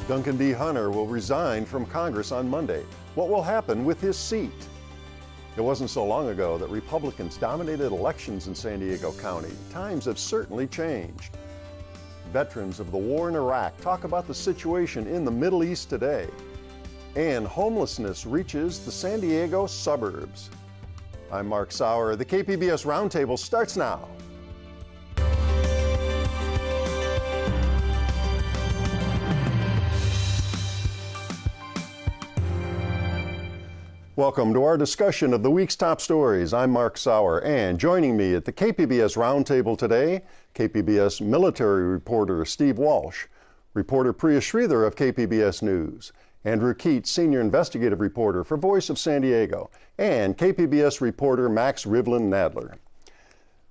Duncan D. will resign from Congress on Monday. What will happen with his seat? It wasn't so long ago that Republicans dominated elections in San Diego County. Times have certainly changed. Veterans of the war in Iraq talk about the situation in the Middle East today. And homelessness reaches the San Diego suburbs. I'm Mark Sauer. The KPBS Roundtable starts now. Welcome to our discussion of the week's top stories. I'm Mark Sauer, and joining me at the KPBS Roundtable today, KPBS military reporter Steve Walsh, reporter Priya Sridhar of KPBS News, Andrew Keats, senior investigative reporter for Voice of San Diego, and KPBS reporter Max Rivlin-Nadler.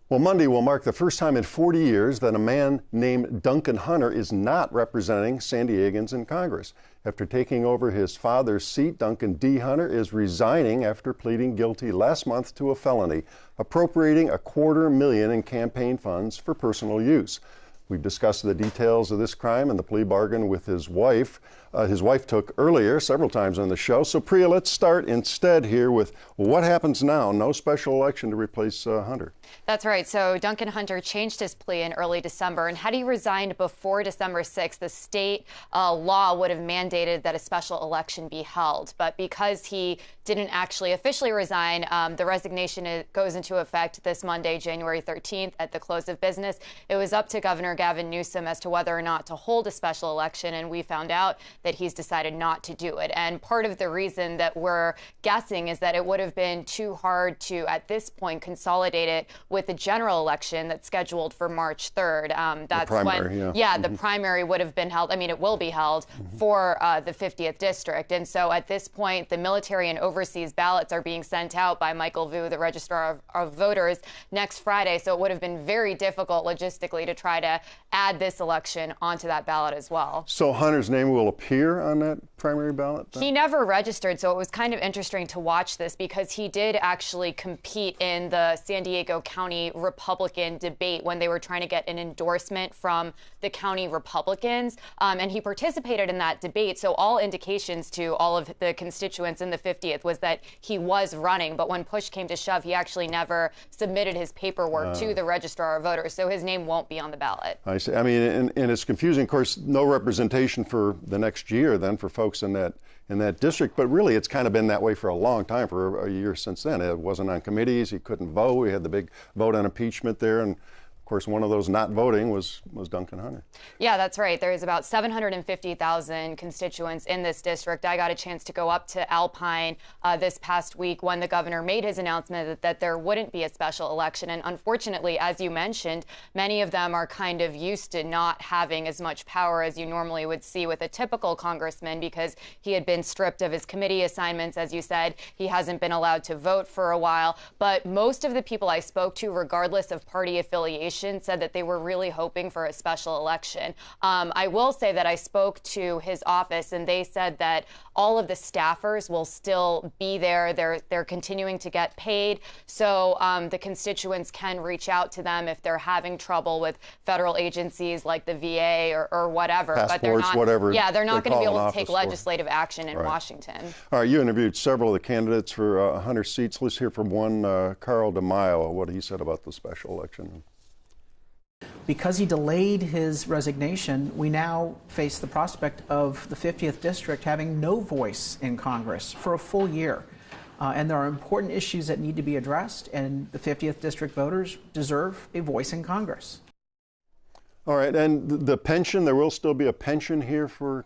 Well, Monday will mark the first time in 40 years that a man named Duncan Hunter is not representing San Diegans in Congress. After taking over his father's seat, Duncan D. is resigning after pleading guilty last month to a felony, appropriating $250,000 in campaign funds for personal use. We've discussed the details of this crime and the plea bargain with his wife. His wife took earlier, several times on the show. So, Priya, let's start instead here with what happens now. No special election to replace Hunter. That's right. So Duncan Hunter changed his plea in early December, and had he resigned before December 6th, the state law would have mandated that a special election be held. But because he didn't actually officially resign, the resignation goes into effect this Monday, January 13th, at the close of business. It was up to Governor Gavin Newsom as to whether or not to hold a special election, and we found out that he's decided not to do it. And part of the reason that we're guessing is that it would have been too hard to, at this point, consolidate it with the general election that's scheduled for March 3rd. That's the primary, the primary would have been held. I mean, it will be held for the 50th district. And so at this point, the military and overseas ballots are being sent out by Michael Vu, the registrar of voters, next Friday. So it would have been very difficult logistically to try to add this election onto that ballot as well. So Hunter's name will appear on that primary ballot then? He never registered, so it was kind of interesting to watch this because he did actually compete in the San Diego County Republican debate when they were trying to get an endorsement from the county Republicans, and he participated in that debate. So all indications to all of the constituents in the 50th was that he was running, but when push came to shove, he actually never submitted his paperwork to the registrar of voters, so his name won't be on the ballot. I see. I mean, and it's confusing. Of course, no representation for the next year then for folks in that district, but really it's kind of been that way for a long time, for a year since then. It wasn't on committees, he couldn't vote. We had the big vote on impeachment there, and of course, one of those not voting was Duncan Hunter. Yeah, that's right. There's about 750,000 constituents in this district. I got a chance to go up to Alpine this past week when the governor made his announcement that there wouldn't be a special election. And unfortunately, as you mentioned, many of them are kind of used to not having as much power as you normally would see with a typical congressman because he had been stripped of his committee assignments. As you said, he hasn't been allowed to vote for a while. But most of the people I spoke to, regardless of party affiliation, said that they were really hoping for a special election. I will say that I spoke to his office and they said that all of the staffers will still be there. They're continuing to get paid. So the constituents can reach out to them if they're having trouble with federal agencies like the VA or whatever. Passports, but they're not, whatever. Yeah, they're not going to be able to take for legislative action in Washington. All right, you interviewed several of the candidates for 100 seats. Let's hear from one, Carl DeMaio, what he said about the special election. Because he delayed his resignation, we now face the prospect of the 50th district having no voice in Congress for a full year. And there are important issues that need to be addressed, and the 50th district voters deserve a voice in Congress. All right, and the pension, there will still be a pension here for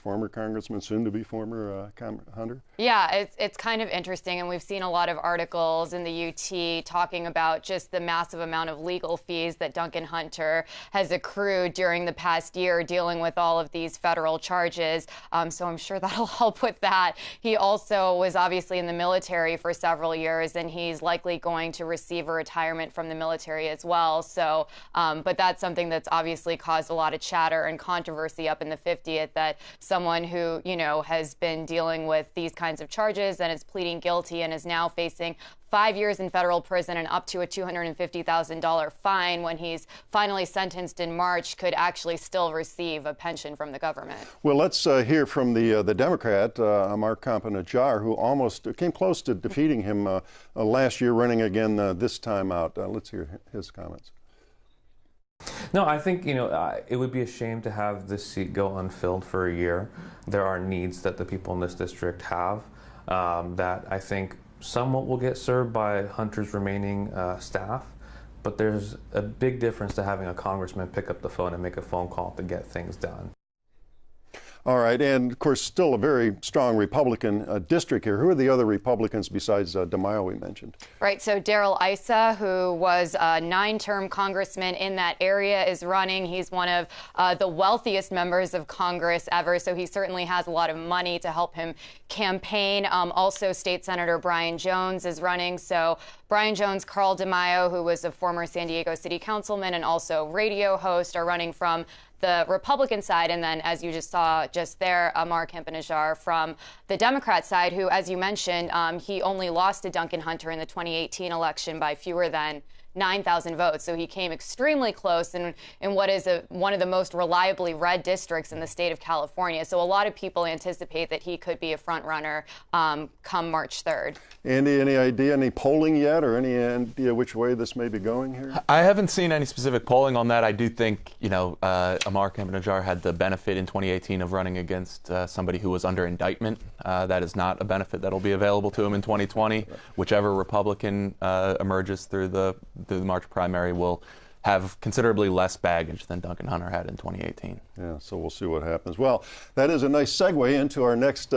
former Congressman, soon to be former Hunter? Yeah, it's kind of interesting, and we've seen a lot of articles in the UT talking about just the massive amount of legal fees that Duncan Hunter has accrued during the past year dealing with all of these federal charges. So I'm sure that'll help with that. He also was obviously in the military for several years, and he's likely going to receive a retirement from the military as well. So, but that's something that's obviously caused a lot of chatter and controversy up in the 50th, that someone who, has been dealing with these kinds of charges and is pleading guilty and is now facing 5 years in federal prison and up to a $250,000 fine when he's finally sentenced in March could actually still receive a pension from the government. Well, let's hear from the Democrat, Mark Campanajjar, who almost came close to defeating him last year, running again this time out. Let's hear his comments. No, I think, it would be a shame to have this seat go unfilled for a year. There are needs that the people in this district have that I think somewhat will get served by Hunter's remaining staff, but there's a big difference to having a congressman pick up the phone and make a phone call to get things done. All right, and of course, still a very strong Republican district here. Who are the other Republicans besides DeMaio we mentioned? Right, so Darrell Issa, who was a 9-term congressman in that area, is running. He's one of the wealthiest members of Congress ever, so he certainly has a lot of money to help him campaign. Also, State Senator Brian Jones is running. So Brian Jones, Carl DeMaio, who was a former San Diego City Councilman and also radio host, are running from the Republican side, and then, as you just saw just there, Mark Campanajjar from the Democrat side, who, as you mentioned, he only lost to Duncan Hunter in the 2018 election by fewer than 9,000 votes. So he came extremely close in what is one of the most reliably red districts in the state of California. So a lot of people anticipate that he could be a front runner come March 3rd. Andy, any idea, any polling yet, or any idea which way this may be going here? I haven't seen any specific polling on that. I do think, Amar Campanajjar had the benefit in 2018 of running against somebody who was under indictment. That is not a benefit that will be available to him in 2020. Whichever Republican emerges through the March primary will have considerably less baggage than Duncan Hunter had in 2018. Yeah, so we'll see what happens. Well, that is a nice segue into our next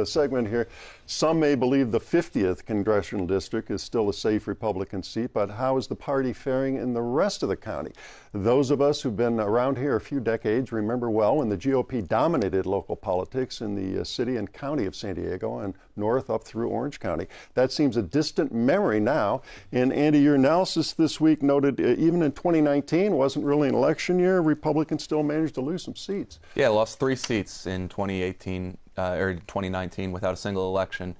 segment here. Some may believe the 50th Congressional District is still a safe Republican seat, but how is the party faring in the rest of the county? Those of us who've been around here a few decades remember well when the GOP dominated local politics in the city and county of San Diego and north up through Orange County. That seems a distant memory now. And Andy, your analysis this week noted even in 2019 wasn't really an election year. Republicans still managed to lose some seats. Yeah, lost 3 seats in 2018 or 2019 without a single election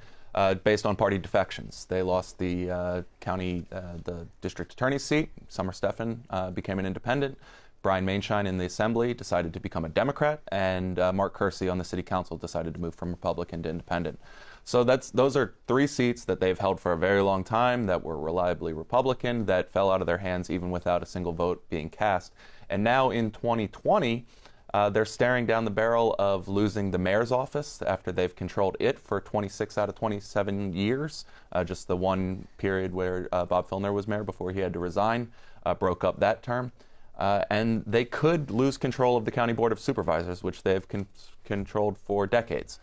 based on party defections. They lost the the district attorney's seat. Summer Stephan became an independent. Brian Mainshine in the Assembly decided to become a Democrat, and Mark Kersey on the City Council decided to move from Republican to Independent. So those are 3 seats that they've held for a very long time that were reliably Republican, that fell out of their hands even without a single vote being cast. And now in 2020, they're staring down the barrel of losing the mayor's office after they've controlled it for 26 out of 27 years. Just the one period where Bob Filner was mayor before he had to resign, broke up that term. And they could lose control of the County Board of Supervisors, which they've controlled for decades.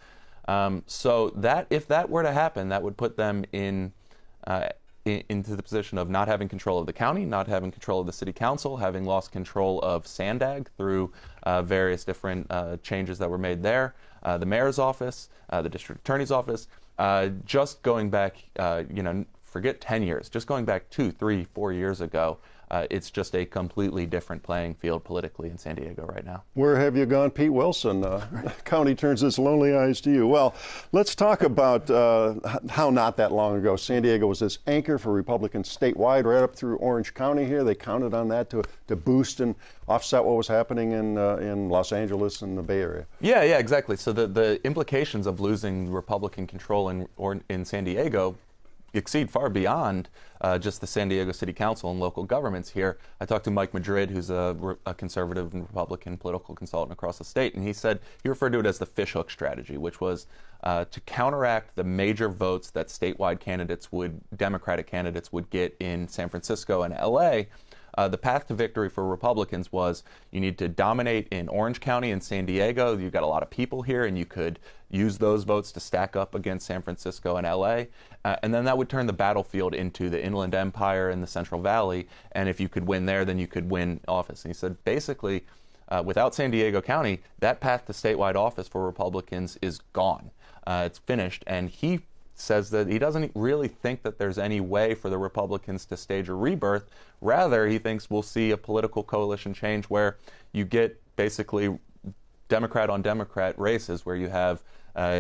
So that, if that were to happen, that would put them into the position of not having control of the county, not having control of the city council, having lost control of Sandag through various different changes that were made there, the mayor's office, the district attorney's office. Just going back, forget 10 years, just going back 2, 3, 4 years ago, it's just a completely different playing field politically in San Diego right now. Where have you gone, Pete Wilson? County turns its lonely eyes to you. Well, let's talk about how not that long ago San Diego was this anchor for Republicans statewide, right up through Orange County here. They counted on that to boost and offset what was happening in Los Angeles and the Bay Area. Yeah, exactly. So the implications of losing Republican control in San Diego exceed far beyond just the San Diego City Council and local governments here. I talked to Mike Madrid, who's a conservative and Republican political consultant across the state, and he referred to it as the fishhook strategy, which was to counteract the major votes that statewide Democratic candidates would get in San Francisco and LA. The path to victory for Republicans was you need to dominate in Orange County and San Diego. You've got a lot of people here, and you could use those votes to stack up against San Francisco and LA. And then that would turn the battlefield into the Inland Empire and the Central Valley. And if you could win there, then you could win office. And he said, basically, without San Diego County, that path to statewide office for Republicans is gone. It's finished. And he says that he doesn't really think that there's any way for the Republicans to stage a rebirth. Rather, he thinks we'll see a political coalition change where you get basically Democrat on Democrat races, where you have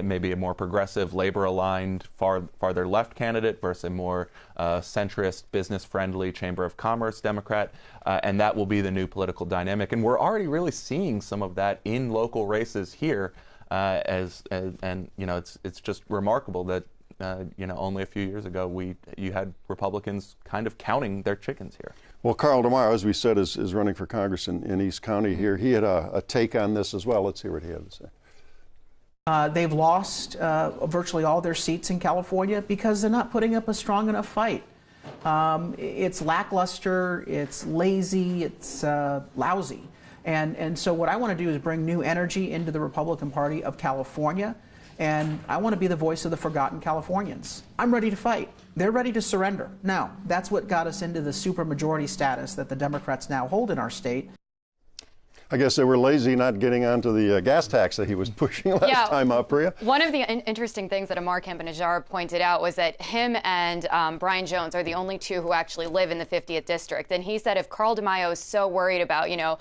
maybe a more progressive, labor-aligned, farther left candidate versus a more centrist, business-friendly Chamber of Commerce Democrat, and that will be the new political dynamic. And we're already really seeing some of that in local races here, and you know, it's just remarkable that you know, only a few years ago you had Republicans kind of counting their chickens here. Well, Carl DeMar, as we said, is running for Congress in East County here. He had a take on this as well. Let's hear what he had to say. They've lost virtually all their seats in California because they're not putting up a strong enough fight. It's lackluster, it's lazy, it's lousy. And so what I want to do is bring new energy into the Republican Party of California, and I want to be the voice of the forgotten Californians. I'm ready to fight. They're ready to surrender. Now, that's what got us into the supermajority status that the Democrats now hold in our state. I guess they were lazy not getting onto the gas tax that he was pushing last time up, Priya. One of the interesting things that Amar Campanajjar pointed out was that him and Brian Jones are the only two who actually live in the 50th district. And he said if Carl DeMaio is so worried about, you know,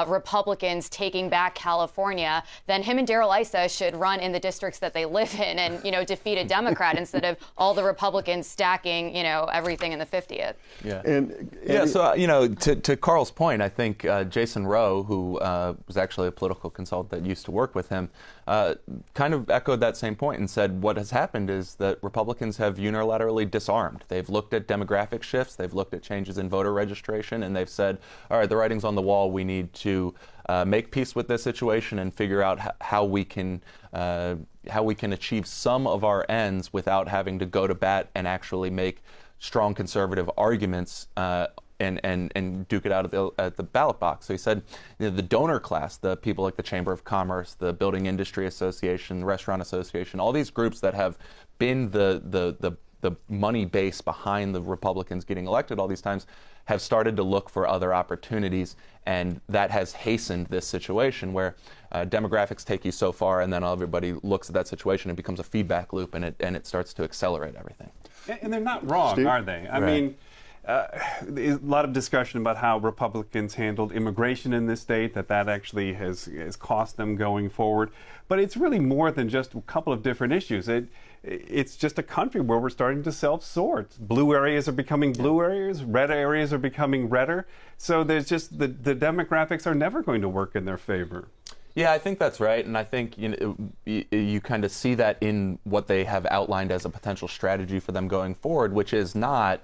Republicans taking back California, then him and Darrell Issa should run in the districts that they live in and, you know, defeat a Democrat instead of all the Republicans stacking, you know, everything in the 50th. Yeah. So, you know, to Carl's point, I think Jason Rowe, who was actually a political consultant that used to work with him, kind of echoed that same point and said what has happened is that Republicans have unilaterally disarmed. They've looked at demographic shifts, they've looked at changes in voter registration, and they've said, all right, the writing's on the wall, we need to make peace with this situation and figure out how we can achieve some of our ends without having to go to bat and actually make strong conservative arguments and duke it out at the ballot box. So he said, you know, the donor class, the people like the Chamber of Commerce, the Building Industry Association, the Restaurant Association, all these groups that have been the money base behind the Republicans getting elected all these times, have started to look for other opportunities, and that has hastened this situation where demographics take you so far, and then everybody looks at that situation and becomes a feedback loop, and it starts to accelerate everything. And they're not wrong, Steve? Are they? I mean, there's a lot of discussion about how Republicans handled immigration in this state, that actually has cost them going forward. But it's really more than just a couple of different issues. It's just a country where we're starting to self-sort. Blue areas are becoming blue areas, red areas are becoming redder. So there's just the demographics are never going to work in their favor. Yeah, I think that's right, and I think you kind of see that in what they have outlined as a potential strategy for them going forward, which is not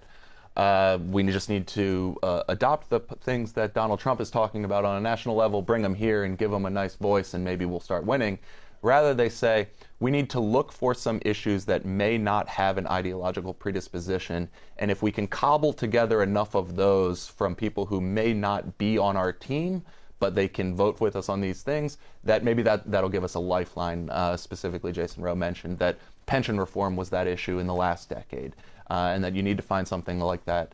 we just need to adopt the things that Donald Trump is talking about on a national level, bring them here and give them a nice voice, and maybe we'll start winning. Rather, they say we need to look for some issues that may not have an ideological predisposition, and if we can cobble together enough of those from people who may not be on our team, but they can vote with us on these things, that maybe that'll give us a lifeline. Specifically, Jason Rowe mentioned that pension reform was that issue in the last decade, and that you need to find something like that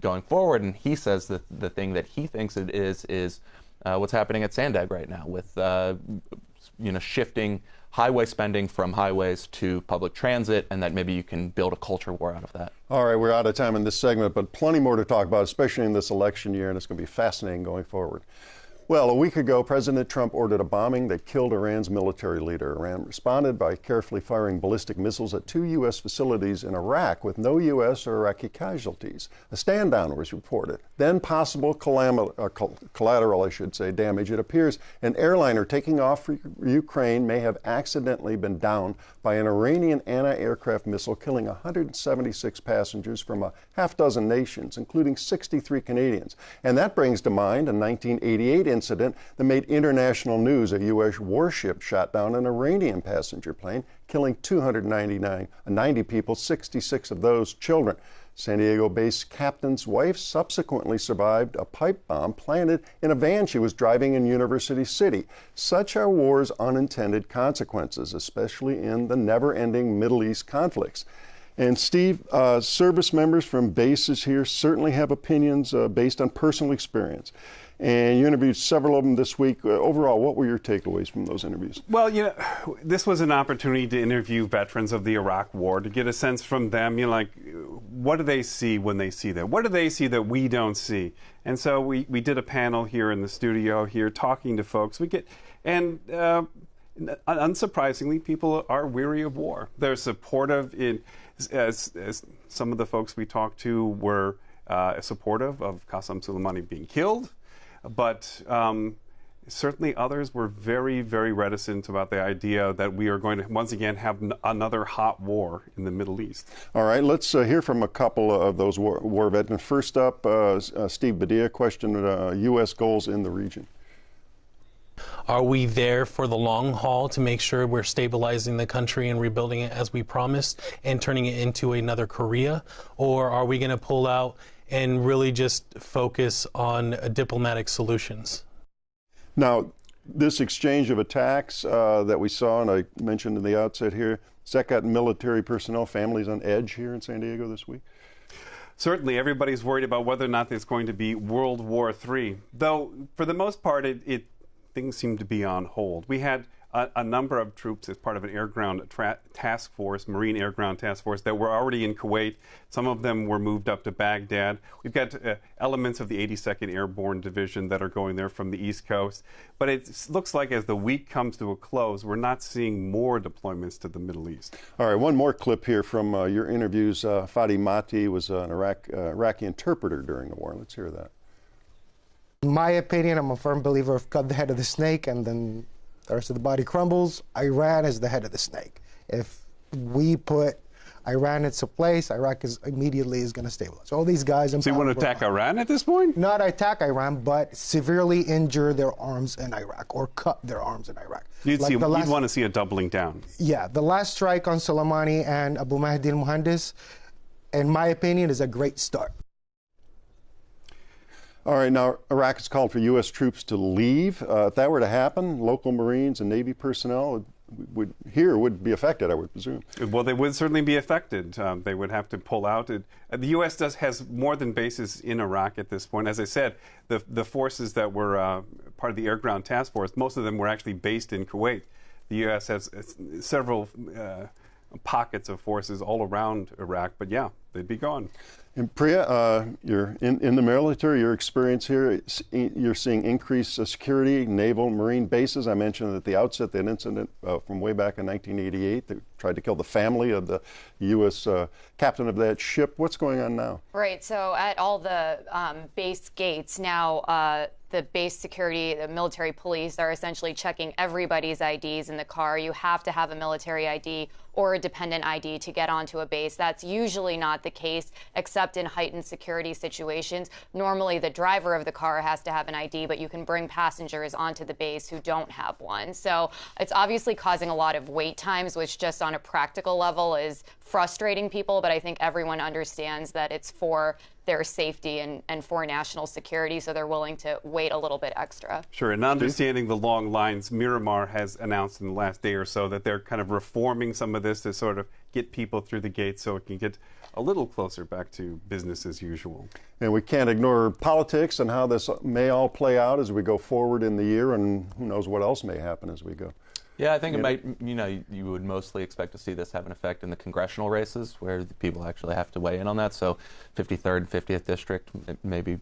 going forward. And he says that the thing that he thinks it is what's happening at Sandag right now with shifting highway spending from highways to public transit, and that maybe you can build a culture war out of that. All right, we're out of time in this segment, but plenty more to talk about, especially in this election year, and it's going to be fascinating going forward. Well, a week ago, President Trump ordered a bombing that killed Iran's military leader. Iran responded by carefully firing ballistic missiles at 2 U.S. facilities in Iraq with no U.S. or Iraqi casualties. A stand down was reported. Then possible collateral, damage. It appears an airliner taking off for Ukraine may have accidentally been downed by an Iranian anti-aircraft missile, killing 176 passengers from a half-dozen nations, including 63 Canadians. And that brings to mind a 1988 incident that made international news. A U.S. warship shot down an Iranian passenger plane, killing 90 people, 66 of those children. San Diego-based captain's wife subsequently survived a pipe bomb planted in a van she was driving in University City. Such are war's unintended consequences, especially in the never-ending Middle East conflicts. And Steve, service members from bases here certainly have opinions based on personal experience. and you interviewed several of them this week. Overall, what were your takeaways from those interviews? Well, this was an opportunity to interview veterans of the Iraq War, to get a sense from them, what do they see when they see that? What do they see that we don't see? And so we did a panel here in the studio here talking to folks. Unsurprisingly, people are weary of war. They're supportive. As some of the folks we talked to were supportive of Qasem Soleimani being killed, but certainly others were very, very reticent about the idea that we are going to once again have another hot war in the Middle East. All right, let's hear from a couple of those war veterans. First up, Steve Badia questioned U.S. goals in the region. Are we there for the long haul to make sure we're stabilizing the country and rebuilding it as we promised and turning it into another Korea? Or are we going to pull out and really just focus on diplomatic solutions? Now, this exchange of attacks that we saw, and I mentioned in the outset here, has that got military personnel, families on edge here in San Diego this week? Certainly, everybody's worried about whether or not there's going to be World War III. Though, for the most part, things seem to be on hold. We had a number of troops as part of an air-ground task force, Marine air-ground task force, that were already in Kuwait. Some of them were moved up to Baghdad. We've got elements of the 82nd Airborne Division that are going there from the East Coast. But it looks like as the week comes to a close, we're not seeing more deployments to the Middle East. All right, one more clip here from your interviews. Fadi Mati was an Iraqi interpreter during the war. Let's hear that. In my opinion, I'm a firm believer of cut the head of the snake and then the rest of the body crumbles. Iran is the head of the snake. If we put Iran into place, Iraq immediately is going to stabilize. All these guys... So you want to attack Iran at this point? Not attack Iran, but severely injure their arms in Iraq or cut their arms in Iraq. You'd want to see a doubling down. Yeah, the last strike on Soleimani and Abu Mahdi al-Muhandis, in my opinion, is a great start. All right, now Iraq has called for U.S. troops to leave. If that were to happen, local Marines and Navy personnel would be affected, I would presume. Well, they would certainly be affected. They would have to pull out. The U.S. has more than bases in Iraq at this point. As I said, the forces that were part of the air-ground task force, most of them were actually based in Kuwait. The U.S. has several pockets of forces all around Iraq, but yeah, they'd be gone. And Priya, you're in the military, your experience here, you're seeing increased security, naval, marine bases. I mentioned at the outset that incident from way back in 1988 that tried to kill the family of the U.S. Captain of that ship. What's going on now? Right, so at all the base gates now, the base security, the military police are essentially checking everybody's IDs in the car. You have to have a military ID or a dependent ID to get onto a base. That's usually not the case, except in heightened security situations. Normally, the driver of the car has to have an ID, but you can bring passengers onto the base who don't have one. So it's obviously causing a lot of wait times, which just on a practical level is frustrating people, but I think everyone understands that it's for their safety and for national security, so they're willing to wait a little bit extra. Sure, and understanding the long lines, Miramar has announced in the last day or so that they're kind of reforming some of this to sort of get people through the gate so it can get a little closer back to business as usual. And we can't ignore politics and how this may all play out as we go forward in the year, and who knows what else may happen as we go. Yeah, I think it might, you would mostly expect to see this have an effect in the congressional races where the people actually have to weigh in on that. So 53rd and 50th District, maybe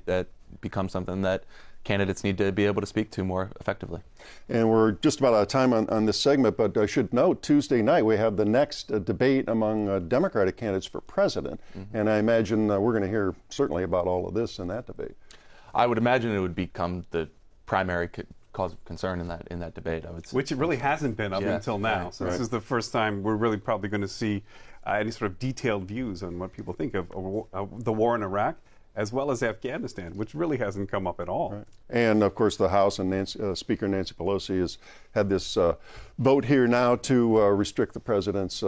that becomes something that candidates need to be able to speak to more effectively. And we're just about out of time on this segment, but I should note Tuesday night we have the next debate among Democratic candidates for president. Mm-hmm. And I imagine we're going to hear certainly about all of this in that debate. I would imagine it would become the primary cause of concern in that debate, I would say. Which it really hasn't been up until now. Right, so this is the first time we're really probably going to see any sort of detailed views on what people think of the war in Iraq, as well as Afghanistan, which really hasn't come up at all. Right. And of course the House and Speaker Nancy Pelosi has had this vote here now to restrict the president's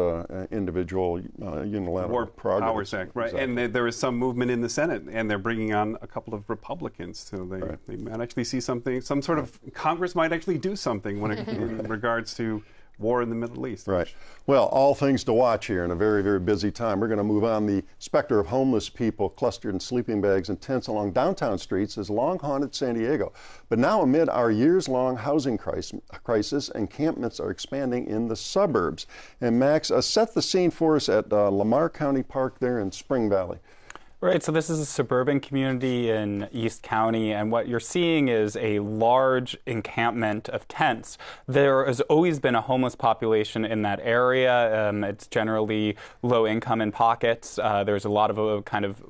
individual unilateral War prerogative. Powers Act, right? Exactly. And there is some movement in the Senate, and they're bringing on a couple of Republicans, so they might actually see something. Some sort of Congress might actually do something when in regards to war in the Middle East. Right. Well, all things to watch here in a very, very busy time. We're going to move on. The specter of homeless people clustered in sleeping bags and tents along downtown streets has long haunted San Diego. But now, amid our years-long housing crisis, encampments are expanding in the suburbs. And Max, set the scene for us at Lamar County Park there in Spring Valley. Right, so this is a suburban community in East County, and what you're seeing is a large encampment of tents. There has always been a homeless population in that area. It's generally low income in pockets. There's a lot of kind of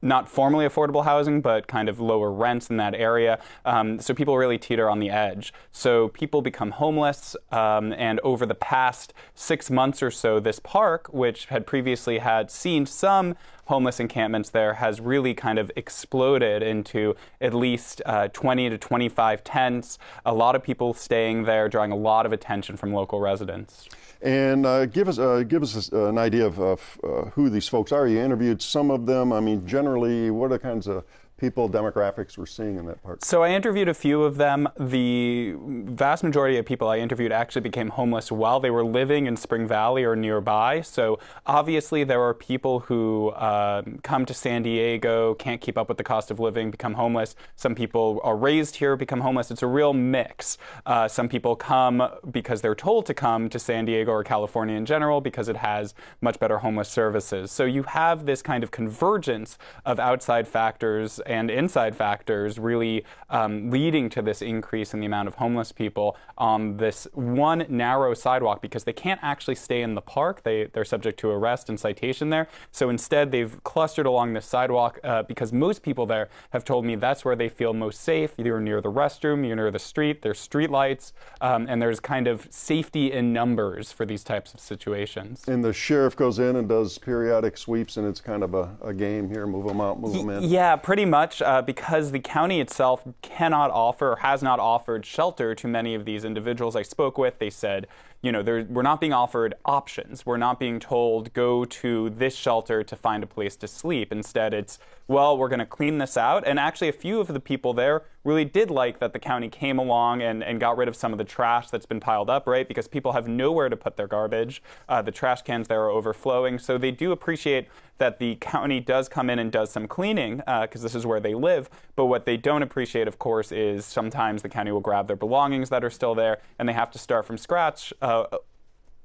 not formally affordable housing, but kind of lower rents in that area. So people really teeter on the edge. So people become homeless, and over the past 6 months or so, this park, which had previously had seen some homeless encampments there, has really kind of exploded into at least 20 to 25 tents. A lot of people staying there, drawing a lot of attention from local residents. And give us an idea of who these folks are. You interviewed some of them. I mean, generally, what are the kinds of people, demographics we're seeing in that park? So I interviewed a few of them. The vast majority of people I interviewed actually became homeless while they were living in Spring Valley or nearby. So obviously there are people who come to San Diego, can't keep up with the cost of living, become homeless. Some people are raised here, become homeless. It's a real mix. Some people come because they're told to come to San Diego or California in general because it has much better homeless services. So you have this kind of convergence of outside factors and inside factors really leading to this increase in the amount of homeless people on this one narrow sidewalk, because they can't actually stay in the park. They're subject to arrest and citation there. So instead, they've clustered along this sidewalk because most people there have told me that's where they feel most safe. You're near the restroom, you're near the street, there's street lights, and there's kind of safety in numbers for these types of situations. And the sheriff goes in and does periodic sweeps, and it's kind of a game here, move them out, move them in. Yeah, pretty much. Because the county itself cannot offer or has not offered shelter to many of these individuals I spoke with. They said, we're not being offered options. We're not being told, go to this shelter to find a place to sleep. Instead, it's, well, we're going to clean this out. And actually, a few of the people there really did like that the county came along and got rid of some of the trash that's been piled up, right? Because people have nowhere to put their garbage. The trash cans there are overflowing. So they do appreciate that the county does come in and does some cleaning, because this is where they live. But what they don't appreciate, of course, is sometimes the county will grab their belongings that are still there, and they have to start from scratch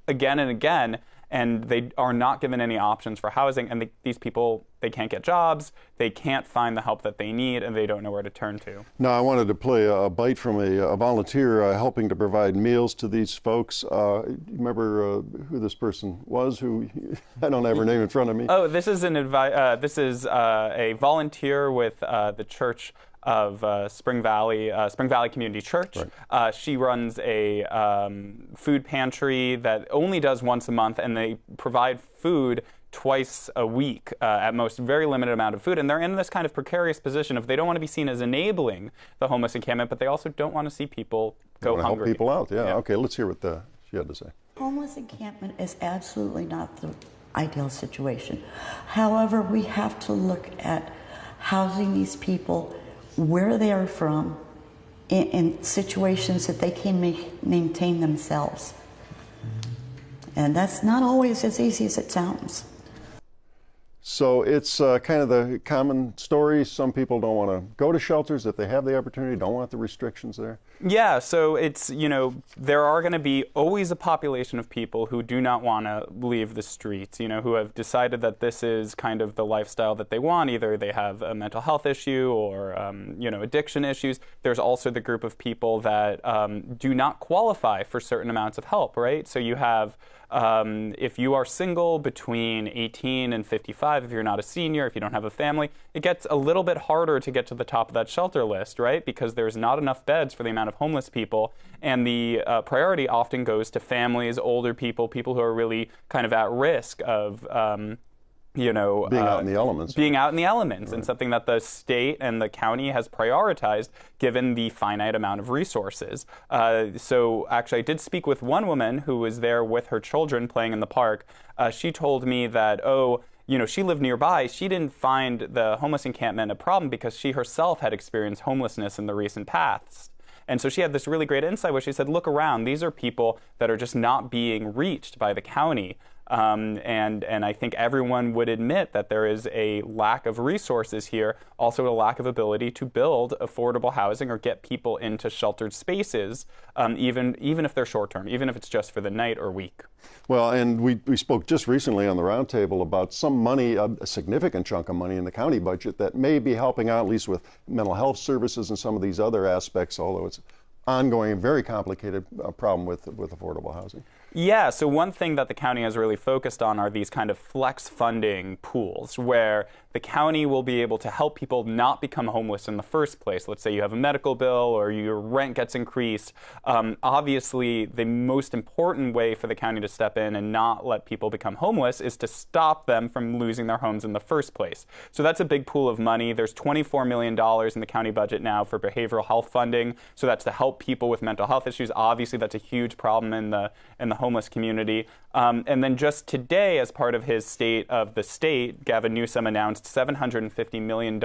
again and again, and they are not given any options for housing. And these people, they can't get jobs, they can't find the help that they need, and they don't know where to turn to. Now, I wanted to play a bite from a volunteer helping to provide meals to these folks. Remember who this person was? Who I don't have her name in front of me. Oh, this is a volunteer with the Church of Spring Valley Community Church. Right. She runs a food pantry that only does once a month, and they provide food twice a week at most, very limited amount of food. And they're in this kind of precarious position of they don't want to be seen as enabling the homeless encampment, but they also don't want to see people go hungry. Help people out, yeah. Okay, let's hear what she had to say. Homeless encampment is absolutely not the ideal situation. However, we have to look at housing these people where they are from in situations that they can maintain themselves. And that's not always as easy as it sounds. So it's kind of the common story. Some people don't want to go to shelters if they have the opportunity, don't want the restrictions there. Yeah, so it's, there are going to be always a population of people who do not want to leave the streets, who have decided that this is kind of the lifestyle that they want. Either they have a mental health issue or, addiction issues. There's also the group of people that do not qualify for certain amounts of help, right? So you have, if you are single between 18 and 55, if you're not a senior, if you don't have a family, it gets a little bit harder to get to the top of that shelter list, right? Because there's not enough beds for the amount of homeless people, and the priority often goes to families, older people, people who are really kind of at risk of being out in the elements. Being out in the elements, right. And something that the state and the county has prioritized given the finite amount of resources. So actually I did speak with one woman who was there with her children playing in the park. She told me that, she lived nearby. She didn't find the homeless encampment a problem because she herself had experienced homelessness in the recent past. And so she had this really great insight where she said, look around, these are people that are just not being reached by the county. And I think everyone would admit that there is a lack of resources here, also a lack of ability to build affordable housing or get people into sheltered spaces, even if they're short-term, even if it's just for the night or week. Well, and we spoke just recently on the Roundtable about some money, a significant chunk of money in the county budget that may be helping out, at least with mental health services and some of these other aspects, although it's ongoing, very complicated problem with affordable housing. Yeah, so one thing that the county has really focused on are these kind of flex funding pools where the county will be able to help people not become homeless in the first place. Let's say you have a medical bill or your rent gets increased. Obviously, the most important way for the county to step in and not let people become homeless is to stop them from losing their homes in the first place. So that's a big pool of money. There's $24 million in the county budget now for behavioral health funding. So that's to help people with mental health issues. Obviously, that's a huge problem in the homeless community. And then just today, as part of his State of the State, Gavin Newsom announced $750 million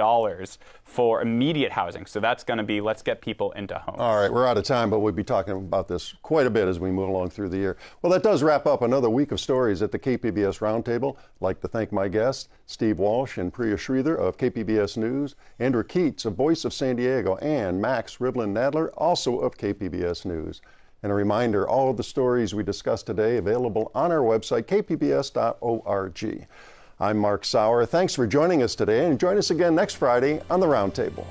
for immediate housing. So that's going to be, let's get people into homes. All right, we're out of time, but we'll be talking about this quite a bit as we move along through the year. Well, that does wrap up another week of stories at the KPBS Roundtable. I'd like to thank my guests, Steve Walsh and Priya Sridhar of KPBS News, Andrew Keats of Voice of San Diego, and Max Rivlin-Nadler, also of KPBS News. And a reminder, all of the stories we discussed today available on our website, kpbs.org. I'm Mark Sauer. Thanks for joining us today, and join us again next Friday on the Roundtable.